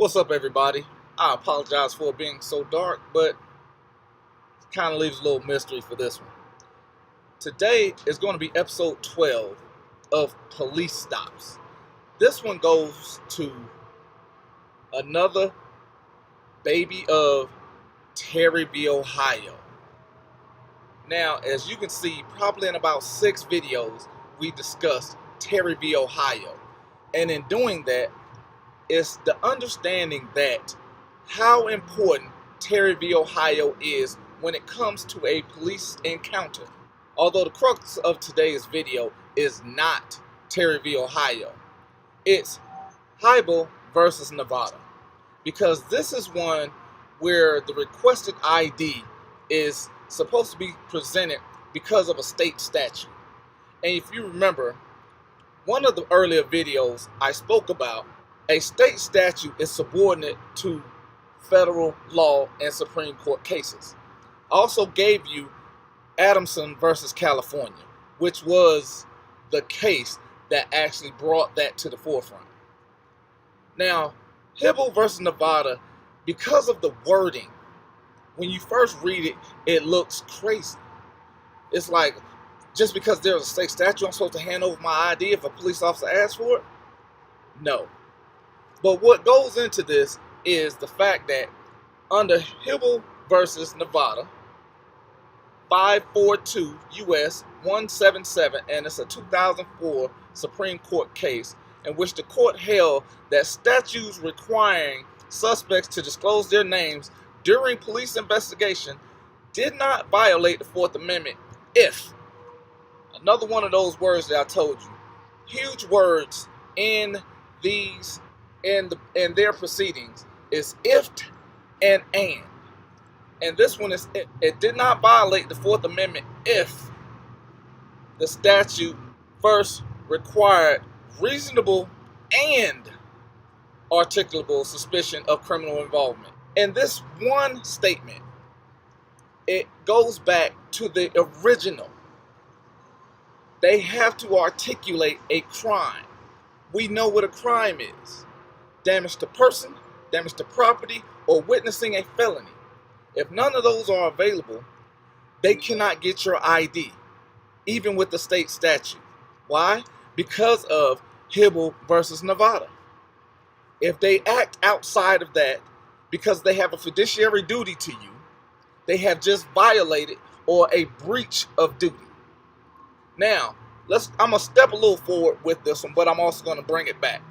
What's up, everybody? I apologize for it being so dark, but it kind of leaves a little mystery for this one. Today is going to be episode 12 of Police Stops. This one goes to another baby of Terry v. Ohio. Now, as you can see, probably in about 6 videos, we discussed Terry v. Ohio. And in doing that, it's the understanding that how important Terry v. Ohio is when it comes to a police encounter. Although the crux of today's video is not Terry v. Ohio, it's Hiibel versus Nevada. Because this is one where the requested ID is supposed to be presented because of a state statute. And if you remember, one of the earlier videos I spoke about, a state statute is subordinate to federal law and Supreme Court cases. I also gave you Adamson versus California, which was the case that actually brought that to the forefront. Now, Hippel versus Nevada, because of the wording, when you first read it, it looks crazy. It's like, just because there's a state statute, I'm supposed to hand over my ID if a police officer asks for it? No. But what goes into this is the fact that under Hippel versus Nevada, 542 U.S. 177, and it's a 2004 Supreme Court case in which the court held that statutes requiring suspects to disclose their names during police investigation did not violate the Fourth Amendment if, another one of those words that I told you, huge words in these in their proceedings is if and and. And this one is it did not violate the Fourth Amendment if the statute first required reasonable and articulable suspicion of criminal involvement. In this one statement, it goes back to the original. They have to articulate a crime. We know what a crime is. Damage to person, damage to property, or witnessing a felony. If none of those are available, they cannot get your ID, even with the state statute. Why? Because of Hippel versus Nevada. If they act outside of that, because they have a fiduciary duty to you, they have just violated or a breach of duty. Now, I'm going to step a little forward with this one, but I'm also going to bring it back.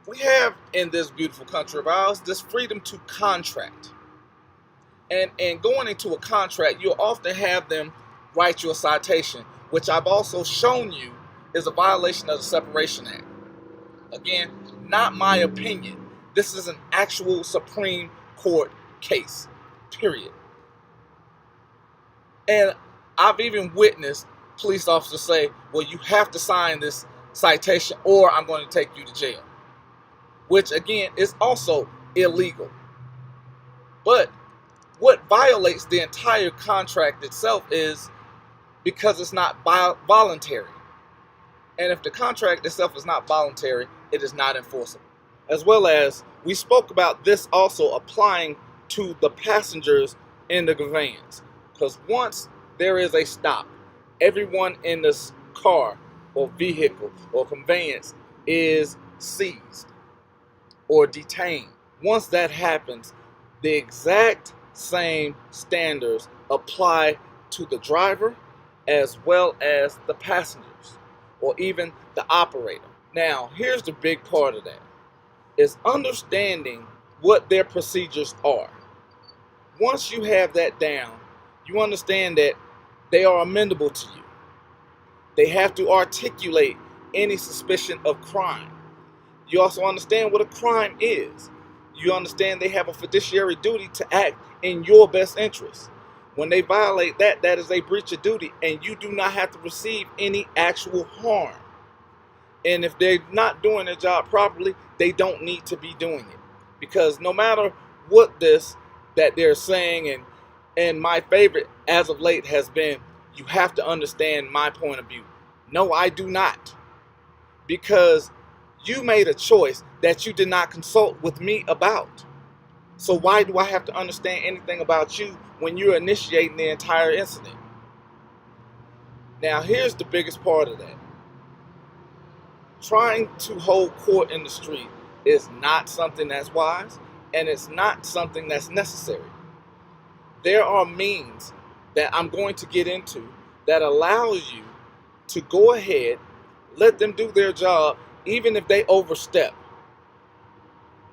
We have in this beautiful country of ours this freedom to contract. And going into a contract, you'll often have them write you a citation, which I've also shown you is a violation of the Separation Act. Again, not my opinion. This is an actual Supreme Court case, period. And I've even witnessed police officers say, well, you have to sign this citation or I'm going to take you to jail. Which, again, is also illegal. But what violates the entire contract itself is because it's not voluntary. And if the contract itself is not voluntary, it is not enforceable. As well as, we spoke about this also applying to the passengers in the conveyance. Because once there is a stop, everyone in this car or vehicle or conveyance is seized or detained. Once that happens, the exact same standards apply to the driver as well as the passengers or even the operator. Now, here's the big part of that, is understanding what their procedures are. Once you have that down, you understand that they are amendable to you. They have to articulate any suspicion of crime. You also understand what a crime is. You understand they have a fiduciary duty to act in your best interest. When they violate that, that is a breach of duty, and you do not have to receive any actual harm. And if they're not doing their job properly, they don't need to be doing it. Because no matter what that they're saying, and my favorite as of late has been, you have to understand my point of view. No, I do not. Because You made a choice that you did not consult with me about. So why do I have to understand anything about you when you're initiating the entire incident? Now, here's the biggest part of that. Trying to hold court in the street is not something that's wise, and it's not something that's necessary. There are means that I'm going to get into that allows you to go ahead, let them do their job, even if they overstep.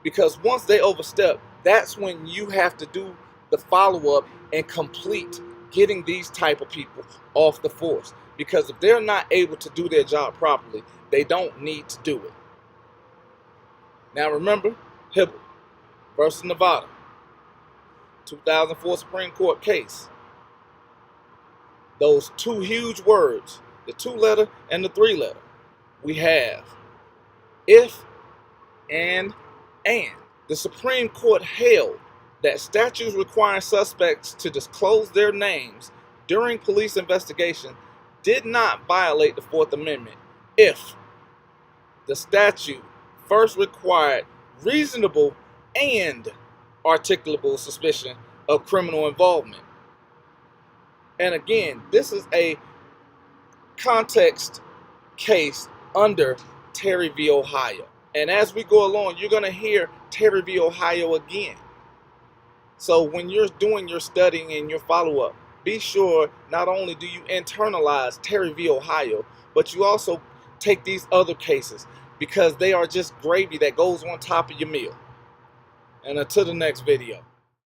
Because once they overstep, that's when you have to do the follow-up and complete getting these type of people off the force. Because if they're not able to do their job properly, they don't need to do it. Now remember, Hippel versus Nevada, 2004 Supreme Court case. Those two huge words, the 2-letter and the 3-letter. We have if and. The Supreme Court held that statutes requiring suspects to disclose their names during police investigation did not violate the Fourth Amendment if the statute first required reasonable and articulable suspicion of criminal involvement. And again, this is a context case under Terry v. Ohio. And as we go along, you're going to hear Terry v. Ohio again. So when you're doing your studying and your follow-up, be sure not only do you internalize Terry v. Ohio, but you also take these other cases because they are just gravy that goes on top of your meal. And until the next video.